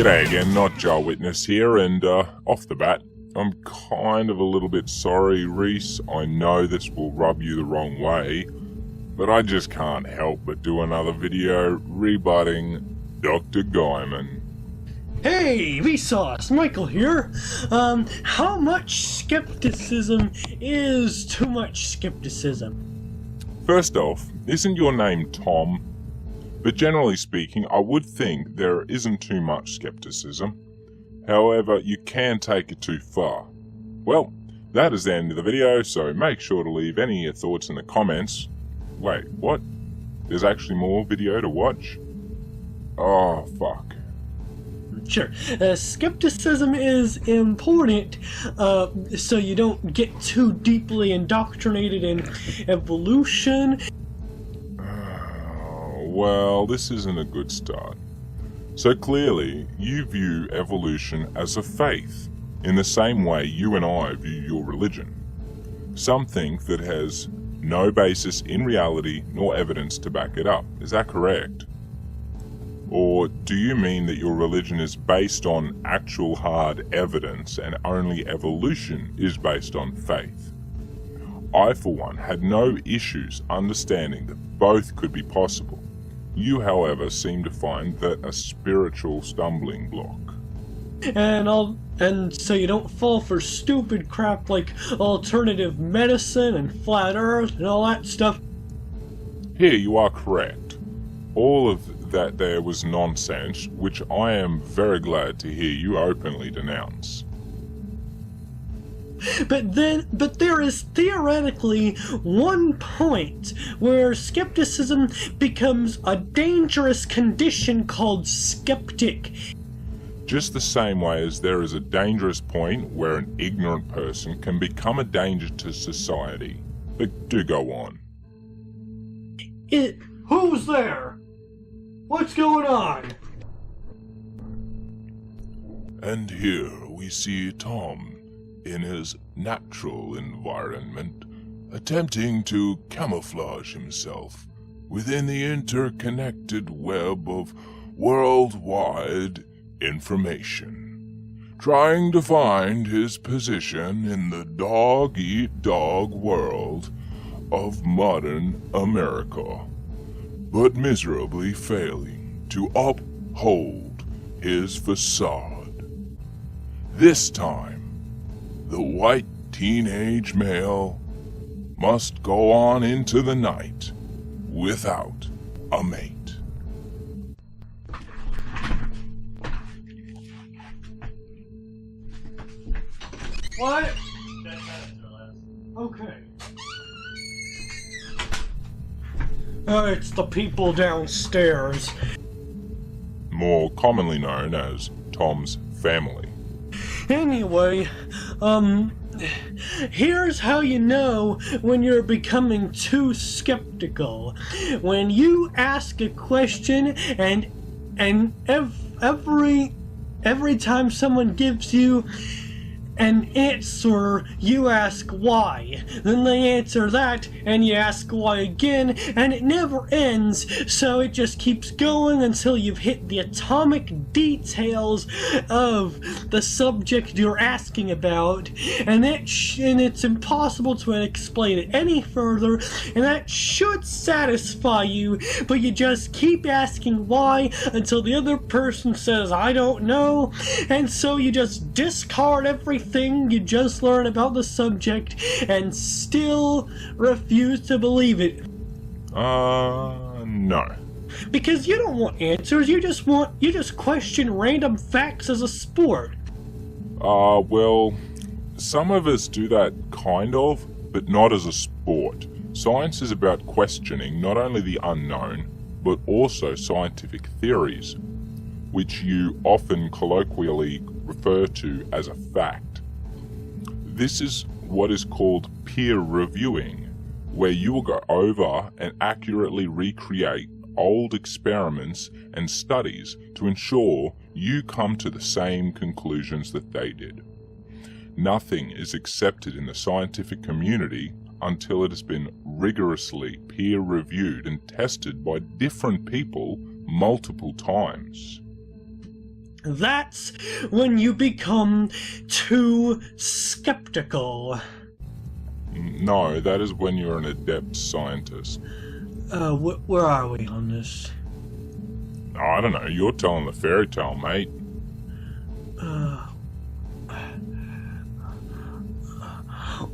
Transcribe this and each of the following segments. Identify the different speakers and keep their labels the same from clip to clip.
Speaker 1: G'day again, NotJah Witness here, and off the bat, I'm kind of a little bit sorry, Reece. I know this will rub you the wrong way, but I just can't help but do another video rebutting Dr Guyman.
Speaker 2: Hey, Reece, Michael here. How much skepticism is too much skepticism?
Speaker 1: First off, isn't your name Tom? But generally speaking, I would think there isn't too much skepticism. However, you can take it too far. Well, that is the end of the video, so make sure to leave any of your thoughts in the comments. Wait, what? There's actually more video to watch? Oh, fuck.
Speaker 2: Sure. Skepticism is important, so you don't get too deeply indoctrinated in evolution.
Speaker 1: Well, this isn't a good start. So clearly, you view evolution as a faith, in the same way you and I view your religion. Something that has no basis in reality nor evidence to back it up. Is that correct? Or do you mean that your religion is based on actual hard evidence and only evolution is based on faith? I, for one, had no issues understanding that both could be possible. You, however, seem to find that a spiritual stumbling block.
Speaker 2: And so you don't fall for stupid crap like alternative medicine and flat earth and all that stuff.
Speaker 1: Here you are correct. All of that there was nonsense, which I am very glad to hear you openly denounce.
Speaker 2: But there is theoretically one point where skepticism becomes a dangerous condition called skeptic.
Speaker 1: Just the same way as there is a dangerous point where an ignorant person can become a danger to society. But do go on.
Speaker 2: Who's there? What's going on?
Speaker 1: And here we see Tom in his natural environment, attempting to camouflage himself within the interconnected web of worldwide information, trying to find his position in the dog-eat-dog world of modern America, but miserably failing to uphold his facade. This time, the white teenage male must go on into the night without a mate.
Speaker 2: What? Okay. It's the people downstairs.
Speaker 1: More commonly known as Tom's family.
Speaker 2: Anyway, here's how you know when you're becoming too skeptical. When you ask a question and every time someone gives you an answer, you ask why. Then they answer that, and you ask why again, and it never ends, so it just keeps going until you've hit the atomic details of the subject you're asking about, and it's impossible to explain it any further, and that should satisfy you, but you just keep asking why until the other person says, I don't know, and so you just discard everything you just learned about the subject and still refuse to believe it.
Speaker 1: No.
Speaker 2: Because you don't want answers, you just question random facts as a sport.
Speaker 1: Well, some of us do that kind of, but not as a sport. Science is about questioning not only the unknown, but also scientific theories, which you often colloquially refer to as a fact. This is what is called peer reviewing, where you will go over and accurately recreate old experiments and studies to ensure you come to the same conclusions that they did. Nothing is accepted in the scientific community until it has been rigorously peer-reviewed and tested by different people multiple times.
Speaker 2: That's when you become too skeptical.
Speaker 1: No, that is when you're an adept scientist.
Speaker 2: Where are we on this?
Speaker 1: I don't know, you're telling the fairy tale, mate.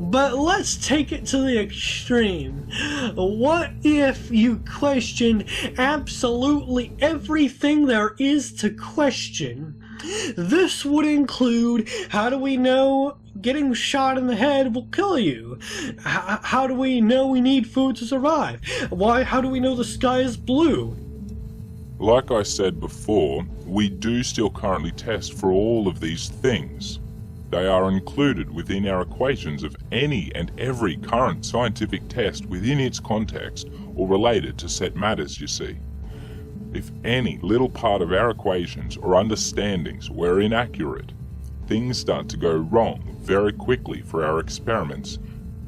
Speaker 2: But let's take it to the extreme. What if you questioned absolutely everything there is to question? This would include, how do we know getting shot in the head will kill you? How do we know we need food to survive? How do we know the sky is blue?
Speaker 1: Like I said before, we do still currently test for all of these things. They are included within our equations of any and every current scientific test within its context or related to set matters, you see. If any little part of our equations or understandings were inaccurate, things start to go wrong very quickly for our experiments,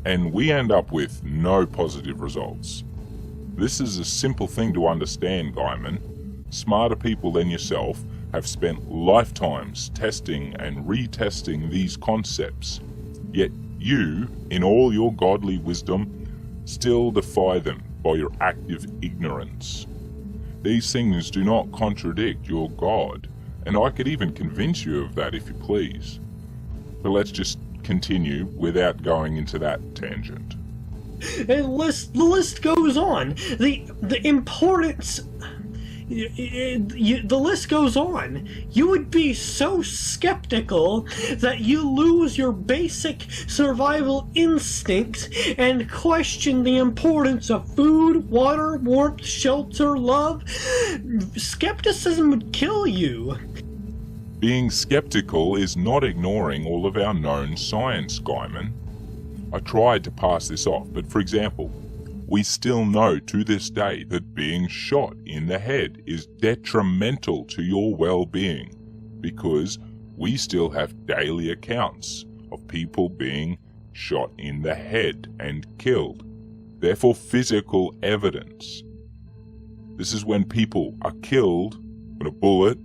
Speaker 1: and we end up with no positive results. This is a simple thing to understand, Guyman. Smarter people than yourself have spent lifetimes testing and retesting these concepts, yet you, in all your godly wisdom, still defy them by your active ignorance. These things do not contradict your God, and I could even convince you of that if you please. But let's just continue without going into that tangent.
Speaker 2: And the list goes on. The importance... the list goes on. You would be so skeptical that you lose your basic survival instincts and question the importance of food, water, warmth, shelter, love. Skepticism would kill you.
Speaker 1: Being skeptical is not ignoring all of our known science, Guyman. I tried to pass this off, but for example, we still know to this day that being shot in the head is detrimental to your well-being, because we still have daily accounts of people being shot in the head and killed. Therefore, physical evidence. This is when people are killed when a bullet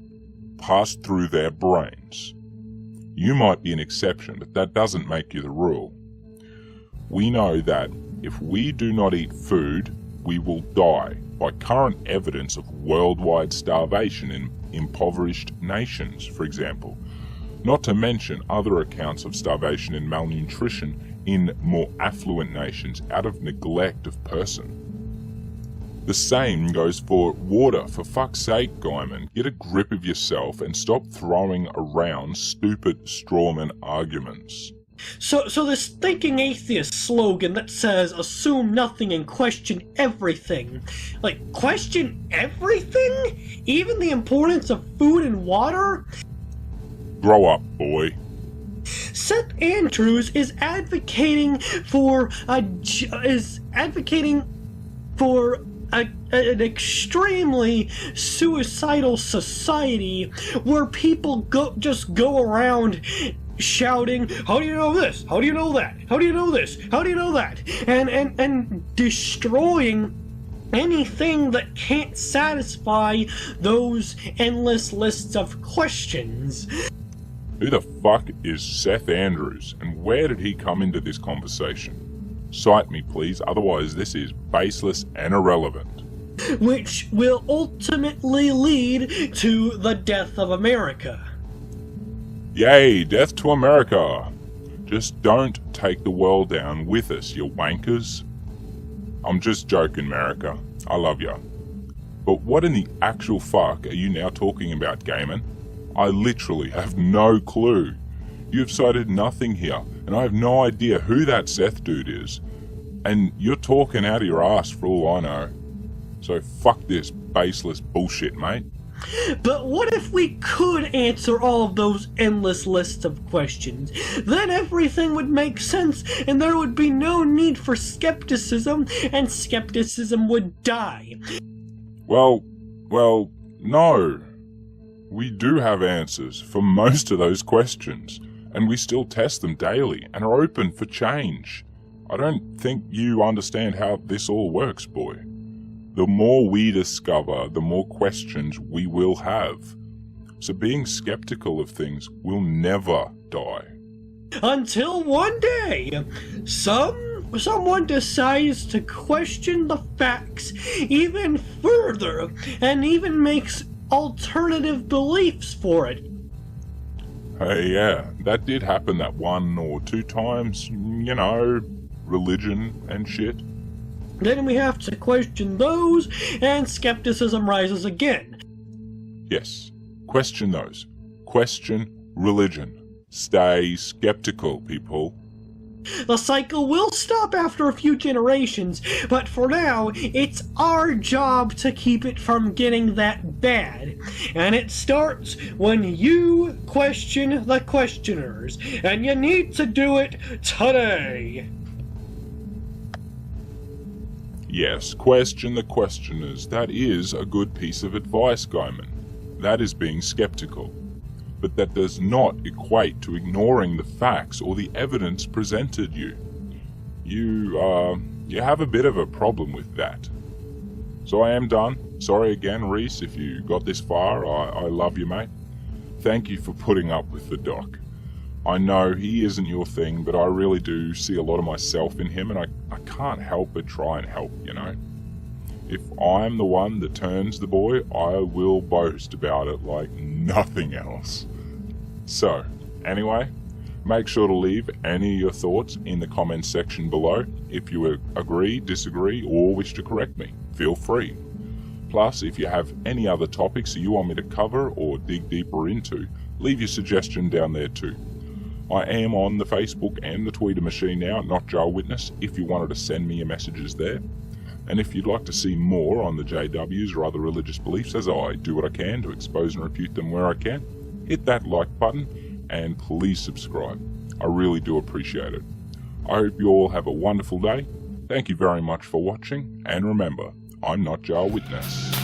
Speaker 1: passed through their brains. You might be an exception, but that doesn't make you the rule. We know that if we do not eat food, we will die by current evidence of worldwide starvation in impoverished nations, for example. Not to mention other accounts of starvation and malnutrition in more affluent nations out of neglect of person. The same goes for water. For fuck's sake, Guyman, get a grip of yourself and stop throwing around stupid strawman arguments.
Speaker 2: So this thinking atheist slogan that says assume nothing and question everything. Like, question everything? Even the importance of food and water?
Speaker 1: Grow up, boy.
Speaker 2: Seth Andrews is advocating for an extremely suicidal society where people just go around shouting, how do you know this? How do you know that? How do you know this? How do you know that? And destroying anything that can't satisfy those endless lists of questions.
Speaker 1: Who the fuck is Seth Andrews, and where did he come into this conversation? Cite me, please, otherwise this is baseless and irrelevant.
Speaker 2: Which will ultimately lead to the death of America.
Speaker 1: Yay, death to America! Just don't take the world down with us, you wankers. I'm just joking, America. I love ya. But what in the actual fuck are you now talking about, Guyman? I literally have no clue. You've cited nothing here, and I have no idea who that Seth dude is. And you're talking out of your ass for all I know. So fuck this baseless bullshit, mate.
Speaker 2: But what if we could answer all of those endless lists of questions? Then everything would make sense, and there would be no need for skepticism, and skepticism would die.
Speaker 1: Well, no. We do have answers for most of those questions, and we still test them daily and are open for change. I don't think you understand how this all works, boy. The more we discover, the more questions we will have. So being skeptical of things will never die.
Speaker 2: Until one day, someone decides to question the facts even further and even makes alternative beliefs for it.
Speaker 1: Hey, yeah, that did happen that 1 or 2 times, religion and shit.
Speaker 2: Then we have to question those, and skepticism rises again.
Speaker 1: Yes, question those. Question religion. Stay skeptical, people.
Speaker 2: The cycle will stop after a few generations, but for now, it's our job to keep it from getting that bad. And it starts when you question the questioners, and you need to do it today.
Speaker 1: Yes, question the questioners. That is a good piece of advice, Guyman. That is being skeptical. But that does not equate to ignoring the facts or the evidence presented you. You have a bit of a problem with that. So I am done. Sorry again, Reece, if you got this far. I love you, mate. Thank you for putting up with the doc. I know he isn't your thing, but I really do see a lot of myself in him, and I can't help but try and help, If I'm the one that turns the boy, I will boast about it like nothing else. So, anyway, make sure to leave any of your thoughts in the comments section below. If you agree, disagree, or wish to correct me, feel free. Plus, if you have any other topics that you want me to cover or dig deeper into, leave your suggestion down there too. I am on the Facebook and the Twitter machine now, NotJah Witness, if you wanted to send me your messages there. And if you'd like to see more on the JWs or other religious beliefs, as I do what I can to expose and refute them where I can, hit that like button and please subscribe. I really do appreciate it. I hope you all have a wonderful day. Thank you very much for watching, and remember, I'm NotJah Witness.